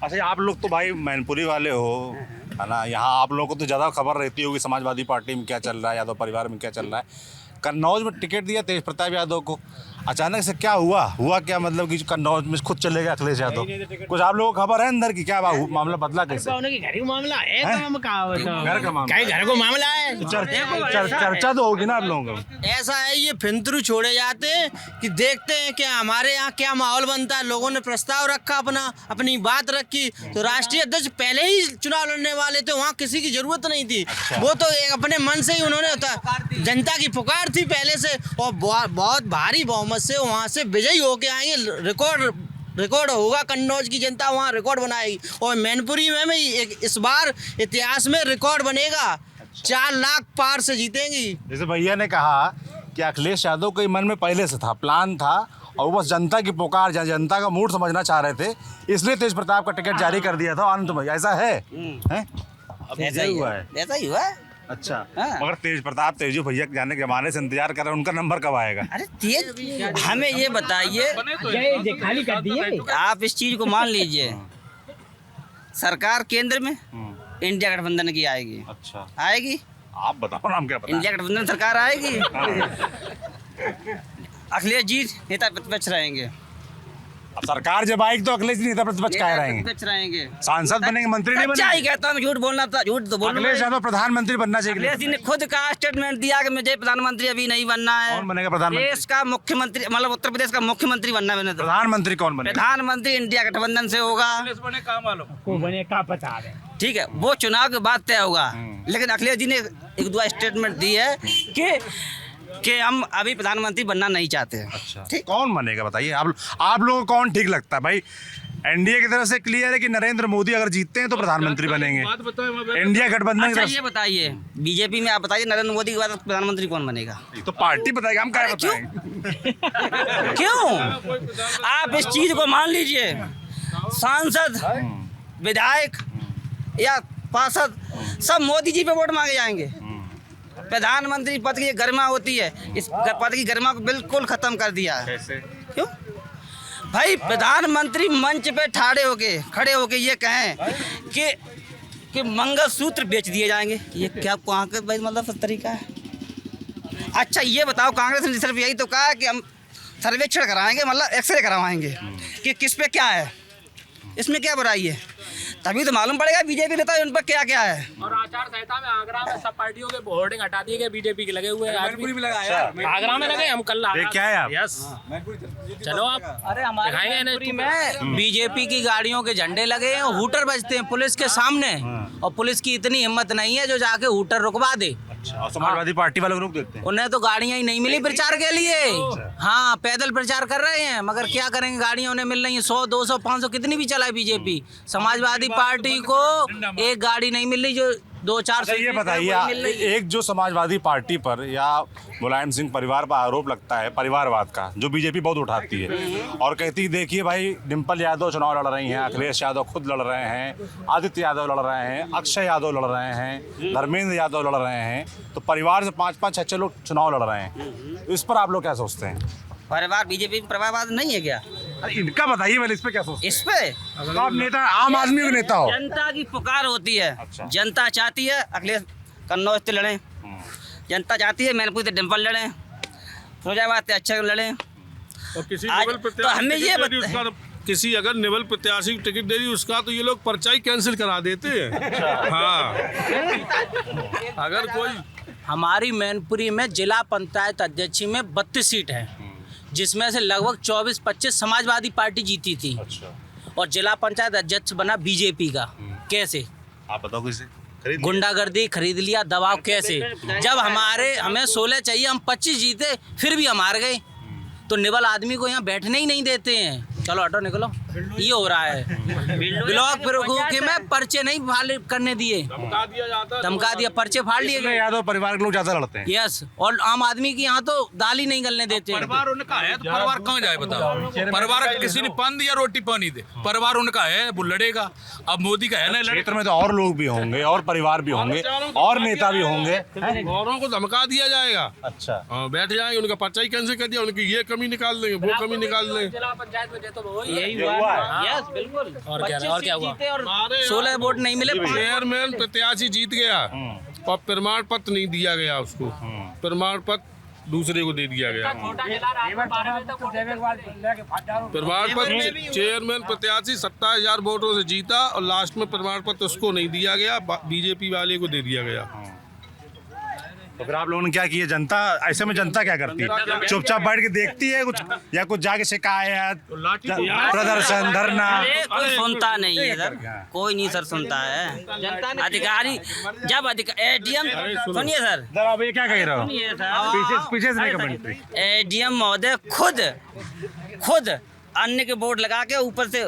अच्छा आप लोग तो भाई मैनपुरी वाले हो, है ना, यहाँ आप लोगों को तो ज़्यादा खबर रहती होगी समाजवादी पार्टी में क्या चल रहा है, यादव परिवार में क्या चल रहा है। कन्नौज में टिकट दिया तेज प्रताप यादव को, अचानक से क्या हुआ क्या, मतलब कि कन्नौज में खुद चले गए अखिलेश यादव? कुछ आप लोगों को खबर है अंदर की, क्या मामला बदला कैसे? उनके घर का मामला है, हम कहा घर का मामला, घर को मामला है। चर्चा तो होगी ना आप लोगों को। ऐसा है, ये फिंतरू छोड़े जाते हैं कि देखते हैं कि हमारे यहाँ क्या माहौल बनता है। लोगों ने प्रस्ताव रखा, अपनी बात रखी, तो राष्ट्रीय अध्यक्ष पहले ही चुनाव लड़ने वाले थे, वहाँ किसी की जरूरत नहीं थी। वो तो एक अपने मन से ही उन्होंने जनता की पुकार थी पहले से, और बहुत भारी बहुमत से वहाँ से विजयी होके आएंगे। रिकॉर्ड होगा, कन्नौज की जनता वहाँ रिकॉर्ड बनाएगी, और मैनपुरी में भी इस बार इतिहास में रिकॉर्ड बनेगा। 4 लाख पार से जीतेंगी। जैसे भैया ने कहा कि अखिलेश यादव के मन में पहले से था, प्लान था, और वो बस जनता की पुकार, जनता का मूड समझना चाह रहे थे, इसलिए तेज प्रताप का टिकट जारी कर दिया था अंत में। ऐसा है? ऐसा ही हुआ है, ऐसा ही हुआ है। अच्छा, हाँ। मगर तेज प्रताप तेजू भैया जाने के जमाने से इंतजार कर रहे हैं, उनका नंबर कब आएगा? अरे तेज, हमें ये बताइए, खाली कर दिए। आप इस चीज को मान लीजिए, सरकार केंद्र में इंडिया गठबंधन की आएगी। अच्छा, आएगी? आप बताओ नाम क्या पता? इंडिया गठबंधन सरकार आएगी। अखिलेश जी नेता प्रतिपक्ष रहेंगे। अब सरकार जब आएगी तो अखिलेश जी नेता प्रतिपक्ष कह रहेंगे, प्रतिपक्ष रहेंगे, सांसद बनेंगे, मंत्री नहीं सच्चाई बनेंगे। कहता हूँ, झूठ बोलना था, झूठ तो बोलना। अखिलेश यादव प्रधानमंत्री बनना चाहिए। अखिलेश जी ने खुद का स्टेटमेंट दिया कि मुझे प्रधानमंत्री अभी नहीं बनना है। कौन बनेगा प्रधानमंत्री? देश का मुख्यमंत्री, मतलब उत्तर प्रदेश का मुख्यमंत्री बनना है। प्रधानमंत्री कौन बनेगा? प्रधानमंत्री इंडिया गठबंधन से होगा। को बने का पता है। ठीक है, वो चुनाव के बाद तय होगा। लेकिन अखिलेश जी ने 1-2 स्टेटमेंट दी है कि हम अभी प्रधानमंत्री बनना नहीं चाहते। अच्छा, ठीक, कौन बनेगा बताइए? आप लोगों को कौन ठीक लगता है भाई? एनडीए की तरफ से क्लियर है कि नरेंद्र मोदी अगर जीतते हैं तो प्रधानमंत्री बनेंगे। इंडिया गठबंधन की अच्छा तरफ ये बताइए, बीजेपी में आप बताइए, नरेंद्र मोदी के बाद प्रधानमंत्री कौन बनेगा? तो पार्टी बताएगा, हम क्या बताएंगे? क्यों? आप इस चीज को मान लीजिए, सांसद, विधायक या पार्षद सब मोदी जी पे वोट मांगे जाएंगे। प्रधानमंत्री पद की गरिमा होती है, इस पद की गरिमा को बिल्कुल खत्म कर दिया है। क्यों भाई? प्रधानमंत्री मंच पे खड़े होके ये कहें कि मंगलसूत्र बेच दिए जाएंगे, ये क्या कहाँ का भाई मतलब तरीका है? अच्छा ये बताओ, कांग्रेस ने सिर्फ यही तो कहा है कि हम सर्वेक्षण कराएंगे, मतलब एक्सरे करवाएंगे कि किस पे क्या है, इसमें क्या बुराई है? तभी तो मालूम पड़ेगा बीजेपी नेता उन पर क्या क्या है। और आचार संहिता में आगरा में सब पार्टियों के होर्डिंग हटा दिए गए, बीजेपी के लगे हुए हैं। आगरा में लगे, हम कल ये क्या है आप? यस, चलो आप। अरे हमारे मैनपुरी में बीजेपी की गाड़ियों के झंडे लगे हैं, हूटर बजते हैं पुलिस के सामने, और पुलिस की इतनी हिम्मत नहीं है जो जाके हूटर रुकवा दे। और समाजवादी पार्टी वाले रुक देते हैं। उन्हें तो गाड़ियां ही नहीं मिली प्रचार के लिए। हाँ, पैदल प्रचार कर रहे हैं, मगर क्या करेंगे, गाड़ियां उन्हें मिल रही हैं 100, 200, 500 कितनी भी चलाए बीजेपी। समाजवादी पार्टी को एक गाड़ी नहीं मिल रही जो 2-4 अच्छा ये बताइए, एक जो समाजवादी पार्टी पर या मुलायम सिंह परिवार पर आरोप लगता है परिवारवाद का, जो बीजेपी बहुत उठाती है और कहती है देखिए भाई डिम्पल यादव चुनाव लड़ रही हैं, अखिलेश यादव खुद लड़ रहे हैं, आदित्य यादव लड़ रहे हैं, अक्षय यादव लड़ रहे हैं, धर्मेंद्र यादव लड़ रहे हैं, तो परिवार से 5-5, 6-6 लोग चुनाव लड़ रहे हैं। इस पर आप लोग क्या सोचते हैं? परिवार बीजेपी में परिवारवाद नहीं है क्या? अरे इनका बताइए पहले, इस पे क्या सोचते हैं? इस पे तो आप नेता, आम आदमी के नेता हो। जनता की पुकार होती है। अच्छा। जनता चाहती है अखिलेश कन्नौज से लड़ें, जनता चाहती है मैनपुरी से डिम्पल लड़ें, फिरोजाबाद से अच्छा लड़ें। और किसी आज- नेवल तो प्रत्याशी हमें ये टिकट दे दी, उसका किसी अगर नेवल प्रत्याशी को टिकट दे दी उसका, तो ये लोग पर्चा ही कैंसिल करा देते हैं। हाँ, अगर कोई हमारी मैनपुरी में जिला पंचायत अध्यक्षी में 32 सीट है, जिसमें से लगभग 24-25 समाजवादी पार्टी जीती थी, और जिला पंचायत अध्यक्ष बना बीजेपी का। कैसे? आप बताओ किसे खरीद लिया? गुंडागर्दी खरीद लिया, दबाव कैसे? जब हमें 16 चाहिए, हम 25 जीते, फिर भी हम हार गए। तो निबल आदमी को यहाँ बैठने ही नहीं देते हैं। चलो हटो निकलो, ये हो रहा है। ब्लॉक प्रमुख के में पर्चे नहीं फाड़ करने दिए, धमका दिया, पर्चे फाड़ लिए गए। यादव परिवार के लोग ज्यादा लड़ते हैं। यस, और आम आदमी की यहाँ तो दाल ही नहीं गलने देते। परिवार उनका है तो परिवार कहाँ जाए बताओ? परिवार किसी ने पान दिया, रोटी पानी दे, परिवार उनका है, वो लड़ेगा। अब मोदी का है ना, क्षेत्र में तो और लोग भी होंगे और परिवार भी होंगे और नेता भी होंगे। औरों को धमका दिया जाएगा। अच्छा, बैठ जाएंगे, उनका पर्चा ही कैंसिल कर दिया, उनकी ये कमी निकाल देंगे, वो कमी निकाल देंगे। जिला पंचायत में तो यही हुआ है। यस, बिल्कुल। और क्या हुआ? 16 वोट नहीं मिले। चेयरमैन प्रत्याशी जीत गया और प्रमाण पत्र नहीं दिया गया उसको, प्रमाण पत्र दूसरे को दे दिया गया। प्रमाण पत्र चेयरमैन प्रत्याशी 27,000 वोटों से जीता और लास्ट में प्रमाण पत्र उसको नहीं दिया गया, बीजेपी वाले को दे दिया गया। तो फिर आप लोगों ने क्या किया? जनता ऐसे में जनता क्या करती है? चुपचाप बैठ के देखती है कुछ, या कुछ जाके शिकायत, प्रदर्शन, धरना? कोई सुनता नहीं है सर, कोई नहीं सर सुनता है। अधिकारी जब एडीएम, सुनिए सर, आप ये क्या कह रहे हो? पीछे से नहीं कमेंट्री। एडीएम महोदय खुद अन्य के बोर्ड लगा के ऊपर से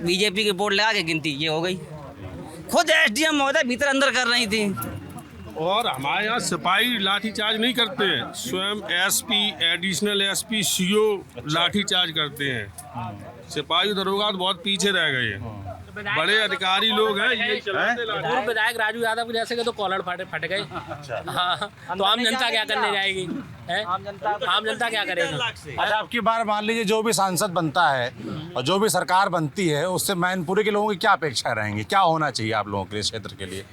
बीजेपी के बोर्ड लगा के गिनती ये हो गई। खुद एसडीएम महोदय भीतर अंदर कर रही थी। और हमारे यहाँ सिपाही लाठीचार्ज नहीं करते हैं, स्वयं एसपी, एडिशनल एसपी, सीओ लाठीचार्ज करते हैं। सिपाही दरोगा तो बहुत पीछे रह गए हैं, बड़े अधिकारी लोग हैं ये चलाते। पूर्व विधायक राजू यादव के जैसे के तो कॉलर फट गए। हाँ, तो आम जनता क्या करने जाएगी? आम जनता क्या करेगी? अच्छा, आपकी बार मान लीजिए जो भी सांसद बनता है और जो भी सरकार बनती है, उससे मैनपुरी के लोगों की क्या अपेक्षा रहेंगी? क्या होना चाहिए आप लोगों के लिए, क्षेत्र के लिए?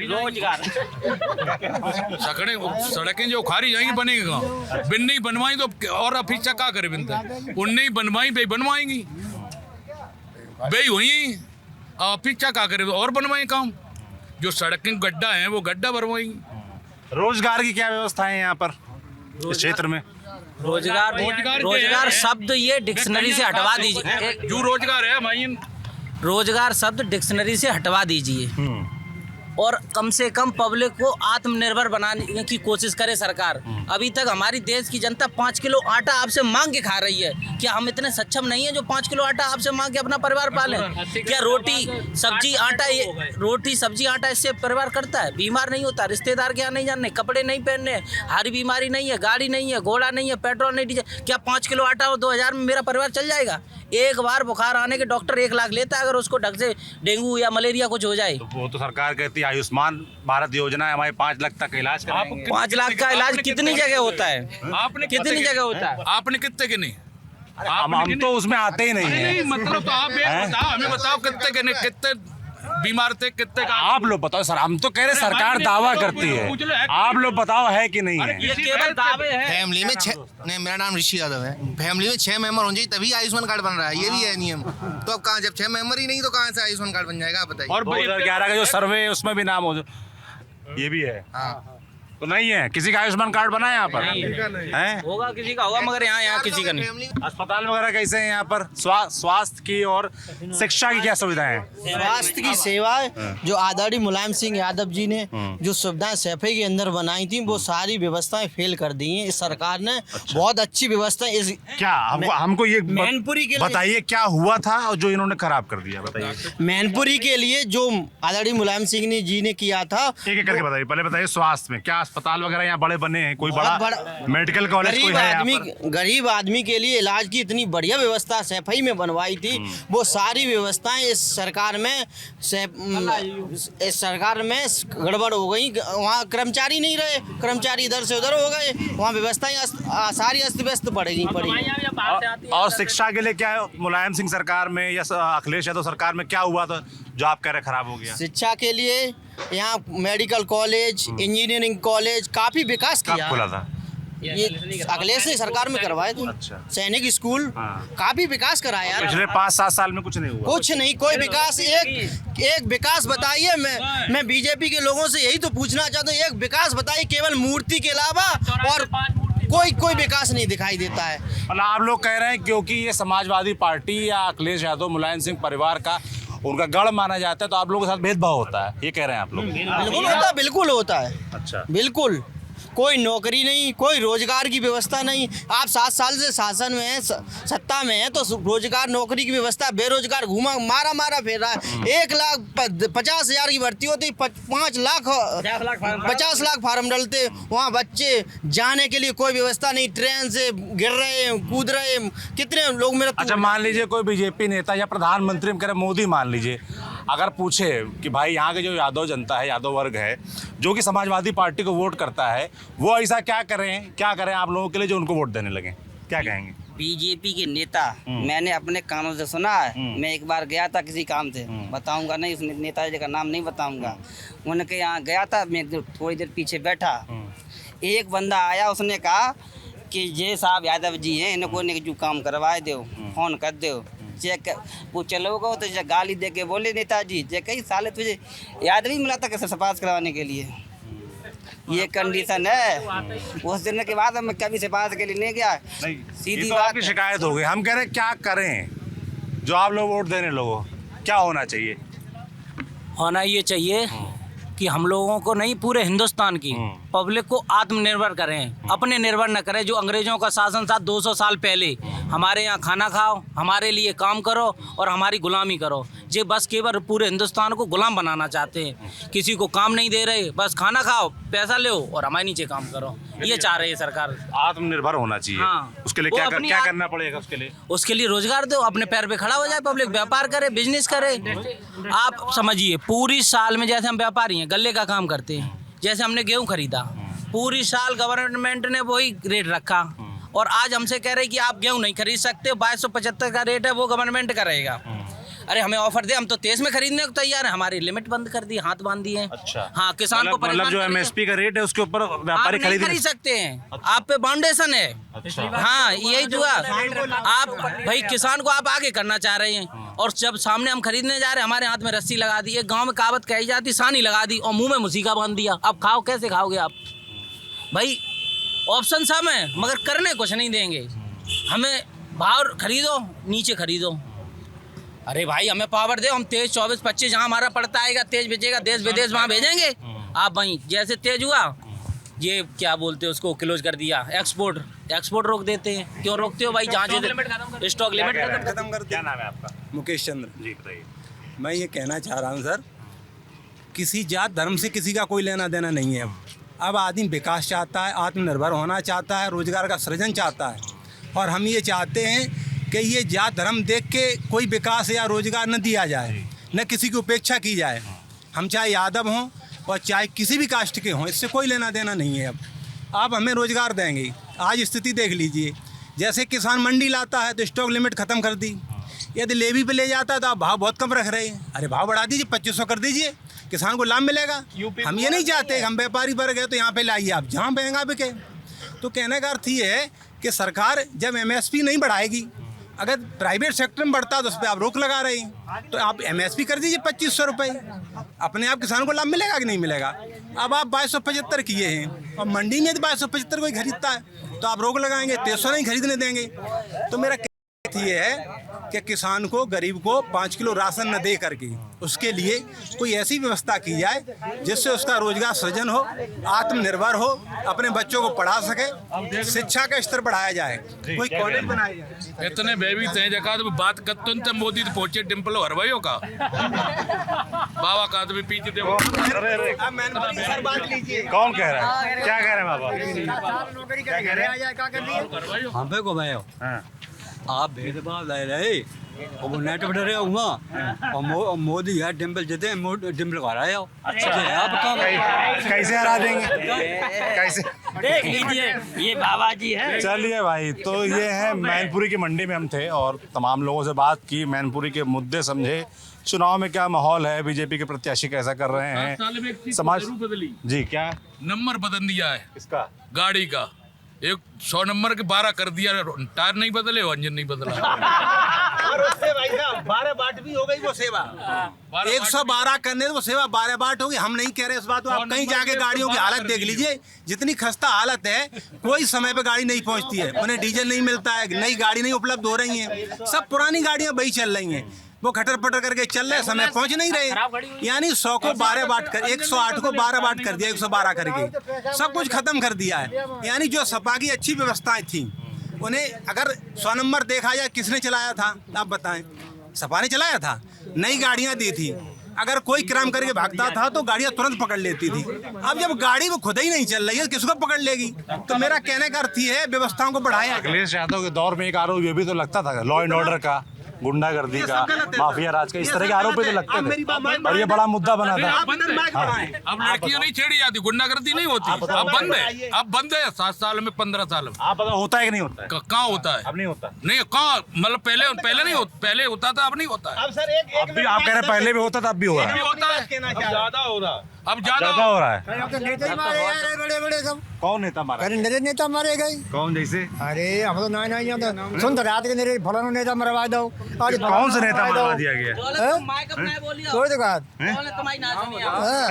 रोजगार, सड़कें जो उखारी जाएंगी बनेगा कहाँ? बिन नहीं बनवाई तो और अपेक्षा क्या करे? बिनता उन नहीं बनवाई बे बनवाएंगी, बे हुई अपेक्षा क्या करे? और बनवाए काम, जो सड़कें गड्ढा है वो गड्ढा भरवाएंगी। रोजगार की क्या व्यवस्था है यहाँ पर इस क्षेत्र में? रोजगार शब्द ये डिक्शनरी से हटवा दीजिए। जो रोजगार है हमारी, रोजगार शब्द डिक्शनरी से हटवा दीजिए और कम से कम पब्लिक को आत्मनिर्भर बनाने की कोशिश करे सरकार। अभी तक हमारी देश की जनता 5 किलो आटा आपसे मांग के खा रही है। क्या हम इतने सक्षम नहीं है जो 5 किलो आटा आपसे मांग के अपना परिवार पालें? क्या रोटी सब्जी आटा इससे परिवार करता है? बीमार नहीं होता, रिश्तेदार क्या नहीं जानने, कपड़े नहीं पहनने, हारी बीमारी नहीं है, गाड़ी नहीं है, घोड़ा नहीं है, पेट्रोल नहीं, डीजल। क्या 5 किलो आटा और 2000 में मेरा परिवार चल जाएगा? एक बार बुखार आने के डॉक्टर 1 लाख लेता है, अगर उसको ढंग से डेंगू या मलेरिया कुछ हो जाए। तो वो तो सरकार कहती है आयुष्मान भारत योजना है, हमारे 5 लाख तक का इलाज कराएंगे। 5 लाख का इलाज कितनी जगह होता है? आपने कितनी जगह होता है? आपने कितने के नहीं? हम तो उसमें आते ही नहीं है। मतलब तो आप बताओ, हमें बताओ कितने के नहीं, कितने बीमार थे, कितने का? आप लोग बताओ सर, हम तो कह रहे सरकार दावा करती है, आप लोग बताओ है कि नहीं है? ये केवल दावे हैं। फैमिली में 6 नहीं, मेरा नाम ऋषि यादव है। फैमिली में 6 मेंबर होने चाहिए तभी आयुष्मान कार्ड बन रहा है, ये भी है नियम। तो अब कहाँ, जब 6 मेंबर ही नहीं तो कहाँ से आयुष्मान कार्ड बन जाएगा? आप बताइए। और 2011 का जो सर्वे है उसमें भी नाम हो, ये भी है। हाँ, तो नहीं है किसी का आयुष्मान कार्ड बना है यहाँ पर? है होगा, किसी का होगा, मगर यहाँ किसी का नहीं। अस्पताल वगैरह कैसे हैं यहाँ पर? स्वास्थ्य की और शिक्षा की क्या सुविधाएं हैं? स्वास्थ्य की सेवाएं जो आदरणीय मुलायम सिंह यादव जी ने जो सुविधाएं सैफई के अंदर बनाई थी, वो सारी व्यवस्थाएं फेल कर दी हैं। इस सरकार ने बहुत अच्छी व्यवस्था इस क्या हमको ये मैनपुरी के लिए बताइए क्या हुआ था और जो इन्होंने खराब कर दिया? बताइए। मैनपुरी के लिए जो आदरणीय मुलायम सिंह जी ने किया था, एक एक करके बताइए। पहले बताइए स्वास्थ्य में क्या अस्पताल वगैरह यहाँ बड़े बने हैं? कोई बड़ा मेडिकल कॉलेज कोई है यहाँ पर? गरीब आदमी के लिए इलाज की इतनी बढ़िया व्यवस्था सैफई में बनवाई थी, वो सारी व्यवस्थाएं इस सरकार में गड़बड़ हो गई। वहाँ कर्मचारी नहीं रहे, कर्मचारी इधर से उधर हो गए, वहाँ व्यवस्थाएं सारी अस्त व्यस्त पड़ी। और शिक्षा के लिए क्या मुलायम सिंह सरकार में या अखिलेश यादव सरकार में क्या हुआ था जो आप कह रहे खराब हो गया? शिक्षा के लिए यहाँ मेडिकल कॉलेज, इंजीनियरिंग कॉलेज काफी विकास किया। खुला था ये अखिलेश ने सरकार में करवाए थे। अच्छा। सैनिक स्कूल काफी विकास कराया। पिछले 5-7 साल में कुछ नहीं हुआ? कुछ नहीं, कोई विकास। एक विकास बताइए। मैं बीजेपी के लोगों से यही तो पूछना चाहता हूँ, एक विकास बताइए केवल मूर्ति के अलावा, और कोई विकास नहीं दिखाई देता है। मतलब आप लोग कह रहे हैं क्योंकि ये समाजवादी पार्टी या अखिलेश यादव मुलायम सिंह परिवार का उनका गढ़ माना जाता है, तो आप लोगों के साथ भेदभाव होता है, ये कह रहे हैं आप लोग? बिल्कुल होता है, बिल्कुल होता है। अच्छा, बिल्कुल कोई नौकरी नहीं, कोई रोजगार की व्यवस्था नहीं। आप 7 साल से शासन में हैं, सत्ता में हैं, तो रोजगार नौकरी की व्यवस्था, बेरोजगार घूमा मारा फिर रहा है। 1,50,000 की भर्ती होती, 50 लाख फार्म डलते, वहाँ बच्चे जाने के लिए कोई व्यवस्था नहीं, ट्रेन से गिर रहे हैं, कूद रहे हैं, कितने लोग मेरे। अच्छा, मान लीजिए कोई बीजेपी नेता या प्रधानमंत्री हम कह रहे मोदी मान लीजिए, अगर पूछे कि भाई यहाँ के जो यादव जनता है, यादव वर्ग है, जो कि समाजवादी पार्टी को वोट करता है, वो ऐसा क्या करें आप लोगों के लिए जो उनको वोट देने लगे, क्या कहेंगे? बीजेपी के नेता मैंने अपने कानों से सुना है। मैं एक बार गया था किसी काम से, बताऊंगा नहीं, उस नेताजी का नाम नहीं बताऊंगा। उनके यहाँ गया था, मैं थोड़ी देर पीछे बैठा, एक बंदा आया, उसने कहा कि ये साहब यादव जी हैं, इनको ने जो काम करवाए दो, फोन कर दो, चेक वो चलोगे तो गाली दे के बोले नेताजी जे कई साले तुझे याद नहीं मिला था कैसे सफास करवाने के लिए, ये कंडीशन है। उस दिन के बाद मैं कभी सफास के लिए नहीं गया। सीधी बात आपकी शिकायत हो गई, हम कह रहे हैं क्या करें जो आप लोग वोट देने लोगों, क्या होना चाहिए? होना ये चाहिए कि हम लोगों को नहीं, पूरे हिंदुस्तान की पब्लिक को आत्मनिर्भर करें, अपने निर्भर न करें। जो अंग्रेजों का शासन था 200 साल पहले, हमारे यहाँ खाना खाओ, हमारे लिए काम करो और हमारी गुलामी करो। ये बस केवल पूरे हिंदुस्तान को गुलाम बनाना चाहते हैं, किसी को काम नहीं दे रहे, बस खाना खाओ, पैसा लो और हमारे नीचे काम करो, ये चाह रही है सरकार। आत्मनिर्भर होना चाहिए। हाँ। उसके लिए क्या करना पड़ेगा? उसके लिए रोजगार दो, अपने पैर पे खड़ा हो जाए पब्लिक, व्यापार करे, बिजनेस करे। आप समझिए, पूरी साल में जैसे हम व्यापारी हैं, गल्ले का काम करते हैं, जैसे हमने गेहूं खरीदा, पूरी साल गवर्नमेंट ने वही रेट रखा, और आज हमसे कह रहे कि आप गेहूं नहीं खरीद सकते, 2275 का रेट है, वो गवर्नमेंट का रहेगा। अरे हमें ऑफर दे, हम तो तेज में खरीदने को तैयार है, हमारी लिमिट बंद कर दी, हाथ बांध दिए। अच्छा, हाँ, किसान को मतलब जो MSP का रेट है उसके ऊपर व्यापारी खरीद सकते हैं। आप पे बाउंडेशन है। अच्छा। हाँ, यही हुआ। आप भाई किसान को आप आगे करना चाह रहे हैं, और जब सामने हम खरीदने जा रहे हैं, हमारे हाथ में रस्सी लगा दी, एक गांव में कहावत कही जाती, सानी लगा दी और मुंह में मुसीका बांध दिया। अब खाओ, कैसे खाओगे आप? भाई ऑप्शन सब है, मगर करने कुछ नहीं देंगे। हमें भाव खरीदो, नीचे खरीदो। अरे भाई, हमें पावर दे, हम तेज 24-25 जहाँ हमारा पड़ता आएगा, तेज भेजेगा, देश विदेश वहाँ भेजेंगे। आप वहीं जैसे तेज हुआ, ये क्या बोलते हैं उसको, क्लोज कर दिया, एक्सपोर्ट रोक देते हैं। क्यों रोकते हो भाई? जहाँ स्टॉक लिमिट खत्म कर। क्या नाम है आपका? मुकेश चंद्र जी, बताइए। मैं ये कहना चाह रहा हूँ सर, किसी जात धर्म से किसी का कोई लेना देना नहीं है। अब आदमी विकास चाहता है, आत्मनिर्भर होना चाहता है, रोजगार का सृजन चाहता है, और हम ये चाहते हैं कि ये जात धर्म देख के कोई विकास या रोजगार न दिया जाए, न किसी की उपेक्षा की जाए। हम चाहे यादव हों और चाहे किसी भी कास्ट के हों, इससे कोई लेना देना नहीं है। अब आप हमें रोजगार देंगे। आज स्थिति देख लीजिए, जैसे किसान मंडी लाता है तो स्टॉक लिमिट ख़त्म कर दी, यदि लेवी पे ले जाता है तो आप भाव बहुत कम रख रहे हैं। अरे भाव बढ़ा दीजिए, 2500 कर दीजिए, किसान को लाभ मिलेगा। हम ये नहीं चाहते, हम व्यापारी वर्ग है तो यहाँ पे लाइए आप, जहाँ महंगा बिके। तो कहने का अर्थ ये है कि सरकार जब MSP नहीं बढ़ाएगी, अगर प्राइवेट सेक्टर में बढ़ता है तो उस पर आप रोक लगा रहे हैं, तो आप MSP कर दीजिए 2500 रुपये, अपने आप किसान को लाभ मिलेगा कि नहीं मिलेगा? अब आप 2275 किए हैं और मंडी में 2275 कोई खरीदता है तो आप रोक लगाएंगे, 300 नहीं खरीदने देंगे। तो मेरा ये है कि किसान को, गरीब को 5 किलो राशन न दे करके उसके लिए कोई ऐसी व्यवस्था की जाए जिससे उसका रोजगार सृजन हो, आत्मनिर्भर हो, अपने बच्चों को पढ़ा सके, शिक्षा का स्तर बढ़ाया जाए, कोई कॉलेज बनाया जाए। इतने बेबी थे जगह तो बात करते थे, मोदी तो पहुंचे डिम्पल हरवाइयों का बाबा का आदमी पीछे देखो। सर बात लीजिए, कौन कह रहा है? क्या कह रहे हैं बाबा? नौकरी क्या कह रहे हैं? हम पे को मैं आप भेदभाव ले रहे और वो नेट बढ़ रहे हुआ, और मोदी है डिम्पल जीते, डिम्पल को हराया। अच्छा, आप कैसे हरा देंगे? कैसे? देख लीजिए, ये बाबा जी है। चलिए भाई, तो ये है, मैनपुरी की मंडी में हम थे और तमाम लोगों से बात की, मैनपुरी के मुद्दे समझे, चुनाव में क्या माहौल है, बीजेपी के प्रत्याशी कैसा कर रहे हैं, समाज बदली जी, क्या नंबर बदल दिया है इसका गाड़ी का, एक 100 नंबर के 12 कर दिया, टायर नहीं बदले, इंजन नहीं बदला। और उससे भाई साहब 12 बाट भी हो गई वो सेवा, 112 करने वो सेवा 12 बाट होगी। हम नहीं कह रहे इस बात को, आप कहीं जाके गाड़ियों की हालत देख लीजिए, जितनी खस्ता हालत है, कोई समय पे गाड़ी नहीं पहुंचती है, उन्हें डीजल नहीं मिलता है, नई गाड़ी नहीं उपलब्ध हो रही है, सब पुरानी गाड़ियां वही चल रही हैं। वो खटर पटर करके चल रहे, समय पहुंच नहीं रहे। यानी 100 को 12 बांट कर, 108 को 12 बांट कर दिया, 112 करके सब कुछ खत्म कर दिया है। यानी जो सपा की अच्छी व्यवस्थाएं थी उन्हें अगर 100 नंबर देखा जाए, किसने चलाया था आप बताएं? सपा ने चलाया था। नई गाड़ियां दी थी, अगर कोई क्राइम करके भागता था तो गाड़ियां तुरंत पकड़ लेती थी। अब जब गाड़ी वो खुद ही नहीं चल रही है, किसको पकड़ लेगी? तो मेरा कहने का अर्थ ये है, व्यवस्थाओं को बढ़ाया। अखिलेश यादव के दौर में एक आरोप ये भी तो लगता था, लॉ एंड ऑर्डर का, गुंडागर्दी का, माफिया राज का, इस तरह के आरोप भी तो लगते थे और ये बड़ा मुद्दा बना था। अब लड़कियां नहीं छेड़ी जाती, गुंडागर्दी नहीं होती, अब बंद है, अब बंद है। 7 साल में 15 साल में आप पता होता है कि नहीं होता है? कहाँ होता है? अब नहीं होता। नहीं कहाँ, मतलब पहले नहीं होता, पहले होता था, अब नहीं होता है। अब सर अब भी आप कह रहे हैं पहले भी होता था, अब भी हो रहा है। होता है, ज्यादा हो रहा है। अब ज्यादा हो रहा है। बड़े बड़े सब कौन नेता मारा? अरे नरे नेता मारे गए। कौन जैसे? अरे हम तो नहीं नहीं जानते। सुन तो रात के नरे फलाना नेता मरवा दो। अरे कौन से नेता मरवा दिया गया? कोई तो बात।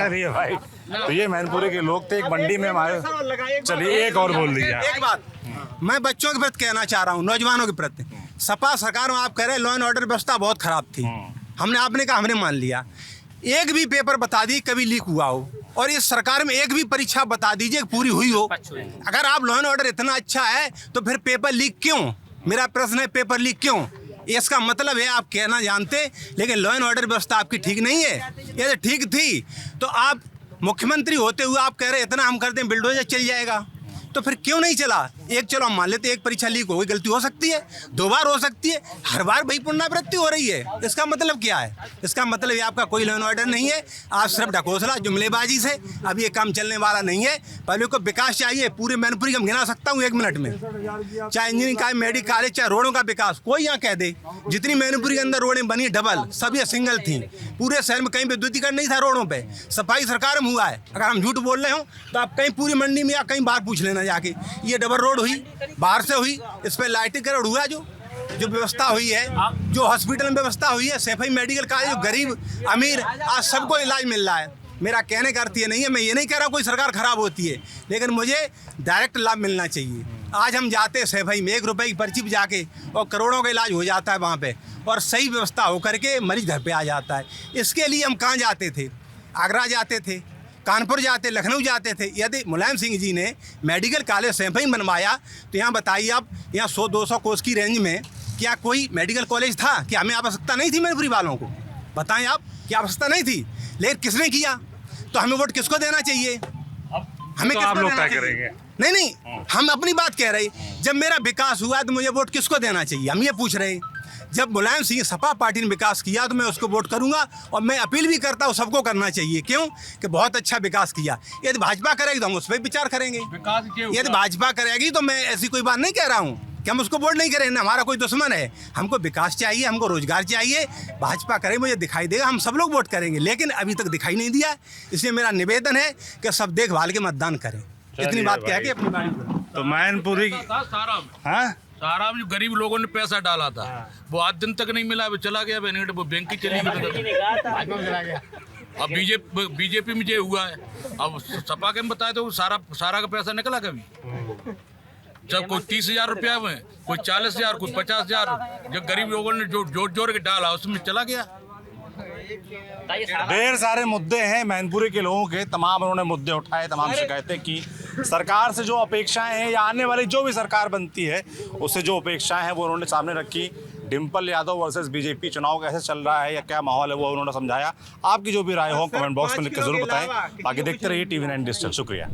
अरे भाई, तो ये मैनपुरी के लोग थे, एक मंडी में हमारे। चलिए एक और बोल दीजिए। एक बात मैं बच्चों के प्रति कहना चाह रहा हूँ, नौजवानों के प्रति। सपा सरकार में आप कह रहे लॉ एंड ऑर्डर व्यवस्था बहुत खराब थी, आपने कहा, हमने मान लिया। एक भी पेपर बता दी कभी लीक हुआ हो, और इस सरकार में एक भी परीक्षा बता दीजिए पूरी हुई हो। अगर आप लॉ एंड ऑर्डर इतना अच्छा है तो फिर पेपर लीक क्यों? मेरा प्रश्न है, पेपर लीक क्यों? इसका मतलब है आप कहना जानते, लेकिन लॉ एंड ऑर्डर व्यवस्था आपकी ठीक नहीं है। यदि ठीक थी तो आप मुख्यमंत्री होते हुए आप कह रहे इतना हम कर दें बिल्डोजर चल जाएगा, तो फिर क्यों नहीं चला? एक चलो हम मान लेते, एक परीक्षा लीक हो गई, गलती हो सकती है, 2 बार हो सकती है, हर बार भाई पुनरावृत्ति हो रही है। इसका मतलब क्या है? इसका मतलब ये आपका कोई लॉ एंड ऑर्डर नहीं है, आप सिर्फ ढकोसला जुमलेबाजी से अब ये काम चलने वाला नहीं है। पहले को विकास चाहिए, पूरे मैनपुरी का गिना सकता हूँ 1 मिनट में, चाहे इंजीनियरिंग का, मेडिकल कॉलेज, चाहे रोडों का विकास। कोई यहाँ कह दे जितनी मैनपुरी के अंदर रोडें बनी डबल, सब ये सिंगल थी। पूरे शहर में कहीं विद्युतीकरण नहीं था रोडों पे, सफाई सरकार में हुआ है। अगर हम झूठ बोल रहे हो तो आप कहीं पूरी मंडी में या कहीं बाहर पूछ लेना जाके, ये डबल रोड हुई, बाहर से हुई, इस पर लाइटिंग करोड़ हुआ, जो व्यवस्था हुई है, जो हॉस्पिटल में व्यवस्था हुई है, सफाई मेडिकल कॉलेज, जो गरीब अमीर आज सबको इलाज मिल रहा है। मेरा कहने का अर्थ ये नहीं है, मैं ये नहीं कह रहा कोई सरकार खराब होती है, लेकिन मुझे डायरेक्ट लाभ मिलना चाहिए। आज हम जाते हैं सफाई में, 1 रुपये की पर्ची पे जाके और करोड़ों का इलाज हो जाता है वहाँ पे, और सही व्यवस्था होकर के मरीज घर पे आ जाता है। इसके लिए हम कहाँ जाते थे? आगरा जाते थे, कानपुर जाते, लखनऊ जाते थे। यदि मुलायम सिंह जी ने मेडिकल कॉलेज सैंपई बनवाया तो यहाँ बताइए आप, यहाँ 100-200 कोस की रेंज में क्या कोई मेडिकल कॉलेज था? क्या हमें आवश्यकता नहीं थी मैनपुरी वालों को? बताएं आप, क्या आवश्यकता नहीं थी? लेकिन किसने किया? तो हमें वोट किसको देना चाहिए? हमें तो आप लोग तय करेंगे। नहीं, हम अपनी बात कह रहे हैं। जब मेरा विकास हुआ तो मुझे वोट किसको देना चाहिए, हम ये पूछ रहे हैं। जब मुलायम सिंह सपा पार्टी ने विकास किया तो मैं उसको वोट करूंगा, और मैं अपील भी करता हूँ सबको करना चाहिए। क्यों? कि बहुत अच्छा विकास किया। यदि भाजपा करेगी तो हम उस पर विचार करेंगे। यदि भाजपा करेगी तो मैं ऐसी कोई बात नहीं कह रहा हूँ कि हम उसको वोट नहीं करेंगे, हमारा कोई दुश्मन है। हमको विकास चाहिए, हमको रोजगार चाहिए। भाजपा करे मुझे दिखाई देगा, हम सब लोग वोट करेंगे, लेकिन अभी तक दिखाई नहीं दिया। इसलिए मेरा निवेदन है कि सब देखभाल के मतदान करें। इतनी बात कह के अपनी बात। तो मैनपुरी सारा जो गरीब लोगों ने पैसा डाला था वो आज दिन तक नहीं मिला, अभी चला गया, वो बैंक की चली गई। अब बीजेपी में ये हुआ है, अब सपा के बताए तो सारा का पैसा निकला कभी? जब कोई 30,000 रुपया में, कोई 40,000, कोई 50,000, जो गरीब लोगों ने जो जोड़ के डाला उसमें चला गया। ढेर सारे मुद्दे हैं मैनपुरी के लोगों के, तमाम उन्होंने मुद्दे उठाए, तमाम शिकायतें की। सरकार से जो अपेक्षाएं हैं या आने वाली जो भी सरकार बनती है उससे जो अपेक्षाएं हैं वो उन्होंने सामने रखी। डिम्पल यादव वर्सेस बीजेपी चुनाव कैसे चल रहा है या क्या माहौल है वो उन्होंने समझाया। आपकी जो भी राय हो कमेंट बॉक्स में लिख के जरूर बताएं। बाकी देखते रहिए TV9 डिजिटल। शुक्रिया।